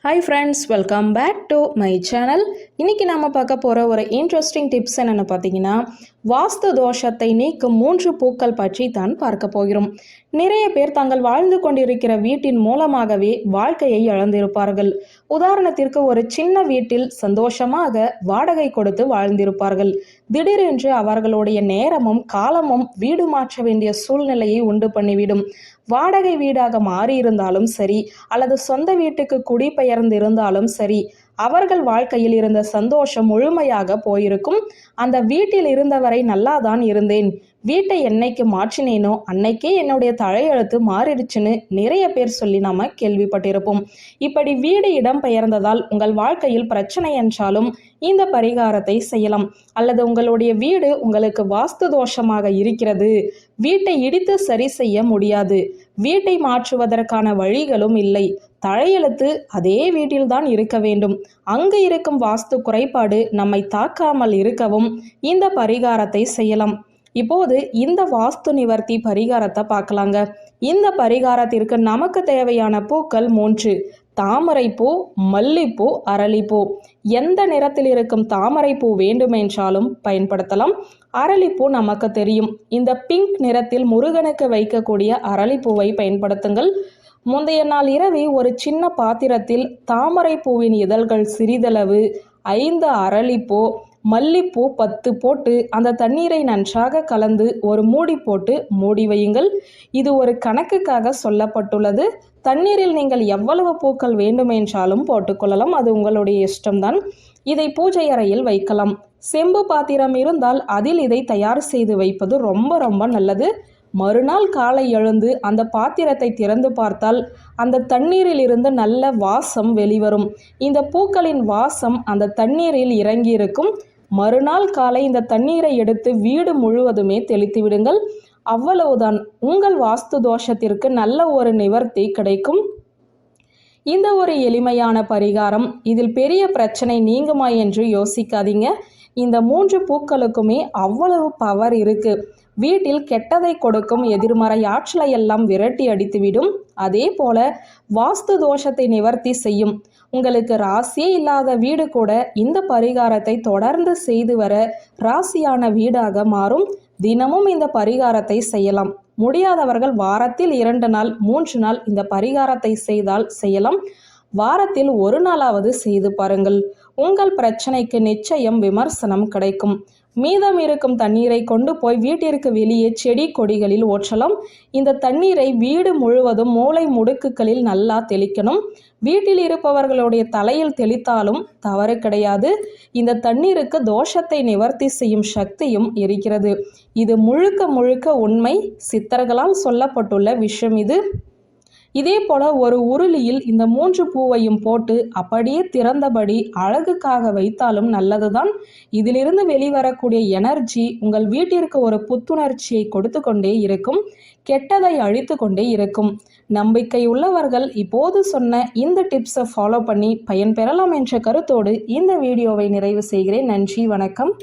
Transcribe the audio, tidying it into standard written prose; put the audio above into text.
Hi friends, welcome back to my channel. இன்றைக்கி நாம் பார்க்க போகிற ஒரு இன்ட்ரெஸ்டிங் டிப்ஸ் என்னென்னு பார்த்தீங்கன்னா, வாஸ்து தோஷத்தை நீக்கும் 3 பூக்கள் பற்றி தான் பார்க்க போகிறோம். நிறைய பேர் தாங்கள் வாழ்ந்து கொண்டிருக்கிற வீட்டின் மூலமாகவே வாழ்க்கையை இழந்திருப்பார்கள். உதாரணத்திற்கு, ஒரு சின்ன வீட்டில் சந்தோஷமாக வாடகை கொடுத்து வாழ்ந்திருப்பார்கள். திடீரென்று அவர்களுடைய நேரமும் காலமும் வீடு மாற்ற வேண்டிய சூழ்நிலையை உண்டு பண்ணிவிடும். வாடகை வீடாக மாறியிருந்தாலும் சரி, அல்லது சொந்த வீட்டுக்கு குடிபெயர்ந்திருந்தாலும் சரி, அவர்கள் வாழ்க்கையில் இருந்த சந்தோஷம் முழுமையாக போயிருக்கும். அந்த வீட்டில் இருந்தவரை நல்லாதான் இருந்தேன், வீட்டை என்னைக்கு மாற்றினேனோ அன்னைக்கே என்னுடைய தலையெழுத்து மாறிடுச்சுன்னு நிறைய பேர் சொல்லி நாம கேள்விப்பட்டிருப்போம். இப்படி வீடு இடம் பெயர்ந்ததால் உங்கள் வாழ்க்கையில் பிரச்சனை என்றாலும் இந்த பரிகாரத்தை செய்யலாம். அல்லது உங்களுடைய வீடு உங்களுக்கு வாஸ்து தோஷமாக இருக்கிறது, வீட்டை இடித்து சரி செய்ய முடியாது, வீட்டை மாற்றுவதற்கான வழிகளும் இல்லை, தலையெழுத்து அதே வீட்டில்தான் இருக்க வேண்டும், அங்கு இருக்கும் வாஸ்து குறைபாடு நம்மை தாக்காமல் இருக்கவும் இந்த பரிகாரத்தை செய்யலாம். இப்போது இந்த வாஸ்து நிவர்த்தி பரிகாரத்தை பார்க்கலாங்க. இந்த பரிகாரத்திற்கு நமக்கு தேவையான பூக்கள் 3: தாமரைப்பூ, மல்லிப்பூ, அரளிப்பூ. எந்த நிறத்தில் இருக்கும் தாமரைப்பூ வேண்டுமென்றாலும் பயன்படுத்தலாம். அரளிப்பூ நமக்கு தெரியும், இந்த பிங்க் நிறத்தில் முருகனுக்கு வைக்கக்கூடிய அரளிப்பூவை பயன்படுத்துங்கள். முந்தைய நாள் இரவு ஒரு சின்ன பாத்திரத்தில் தாமரைப்பூவின் இதழ்கள் சிறிதளவு, 5 அரளிப்பூ, மல்லிப்பூ 10 போட்டு அந்த தண்ணீரை நன்றாக கலந்து ஒரு மூடி போட்டு மூடி வையுங்கள். இது ஒரு கணக்குக்காக சொல்லப்பட்டுள்ளது. தண்ணீரில் நீங்கள் எவ்வளவு பூக்கள் வேண்டுமென்றாலும் போட்டுக்கொள்ளலாம், அது உங்களுடைய இஷ்டம்தான். இதை பூஜை அறையில் வைக்கலாம். செம்பு பாத்திரம் இருந்தால் அதில் இதை தயார் செய்து வைப்பது ரொம்ப ரொம்ப நல்லது. மறுநாள் காலை எழுந்து அந்த பாத்திரத்தை திறந்து பார்த்தால் அந்த தண்ணீரில் இருந்து நல்ல வாசம் வெளிவரும். இந்த பூக்களின் வாசம் அந்த தண்ணீரில் இறங்கி இருக்கும். மறுநாள் காலை இந்த தண்ணீரை எடுத்து வீடு முழுவதுமே தெளித்து விடுங்கள். அவ்வளவுதான், உங்கள் வாஸ்து தோஷத்திற்கு நல்ல ஒரு நிவர்த்தி கிடைக்கும். இந்த ஒரு எளிமையான பரிகாரம், இதில் பெரிய பிரச்சனை நீங்குமா என்று யோசிக்காதீங்க. இந்த 3 பூக்களுக்குமே அவ்வளவு பவர் இருக்கு. வீட்டில் கெட்டதை கொடுக்கும் எதிர்மறை ஆற்றலை எல்லாம் விரட்டி அடித்துவிடும். அதே போல வாஸ்து தோஷத்தை நிவர்த்தி செய்யும். உங்களுக்கு ராசியே இல்லாத வீடு கூட இந்த பரிகாரத்தை தொடர்ந்து செய்து வர ராசியான வீடாக மாறும். தினமும் இந்த பரிகாரத்தை செய்யலாம். முடியாதவர்கள் வாரத்தில் 2 நாள் 3 நாள் இந்த பரிகாரத்தை செய்தால் செய்யலாம். வாரத்தில் 1 நாளாவது செய்து பாருங்கள். உங்கள் பிரச்சனைக்கு நிச்சயம் விமர்சனம் கிடைக்கும். மீதம் இருக்கும் தண்ணீரை கொண்டு போய் வீட்டிற்கு வெளியே செடி கொடிகளில் ஊற்றலாம். இந்த தண்ணீரை வீடு முழுவதும் மூலை முடுக்குகளில் நல்லா தெளிக்கணும். வீட்டில் இருப்பவர்களுடைய தலையில் தெளித்தாலும் தவறு கிடையாது. இந்த தண்ணீருக்கு தோஷத்தை நிவர்த்தி செய்யும் சக்தியும் இருக்கிறது. இது முழுக்க முழுக்க உண்மை, சித்தர்களால் சொல்லப்பட்டுள்ள விஷயம் இது. இதே போல ஒரு உருளியில் இந்த 3 பூவையும் போட்டு அப்படியே திறந்தபடி அழகுக்காக வைத்தாலும் நல்லதுதான். இதிலிருந்து வெளிவரக்கூடிய எனர்ஜி உங்கள் வீட்டிற்கு ஒரு புத்துணர்ச்சியை கொடுத்து கொண்டே இருக்கும், கெட்டதை அழித்து கொண்டே இருக்கும். நம்பிக்கை உள்ளவர்கள் இப்போது சொன்ன இந்த டிப்ஸை ஃபாலோ பண்ணி பயன்பெறலாம் என்ற கருத்தோடு இந்த வீடியோவை நிறைவு செய்கிறேன். நன்றி, வணக்கம்.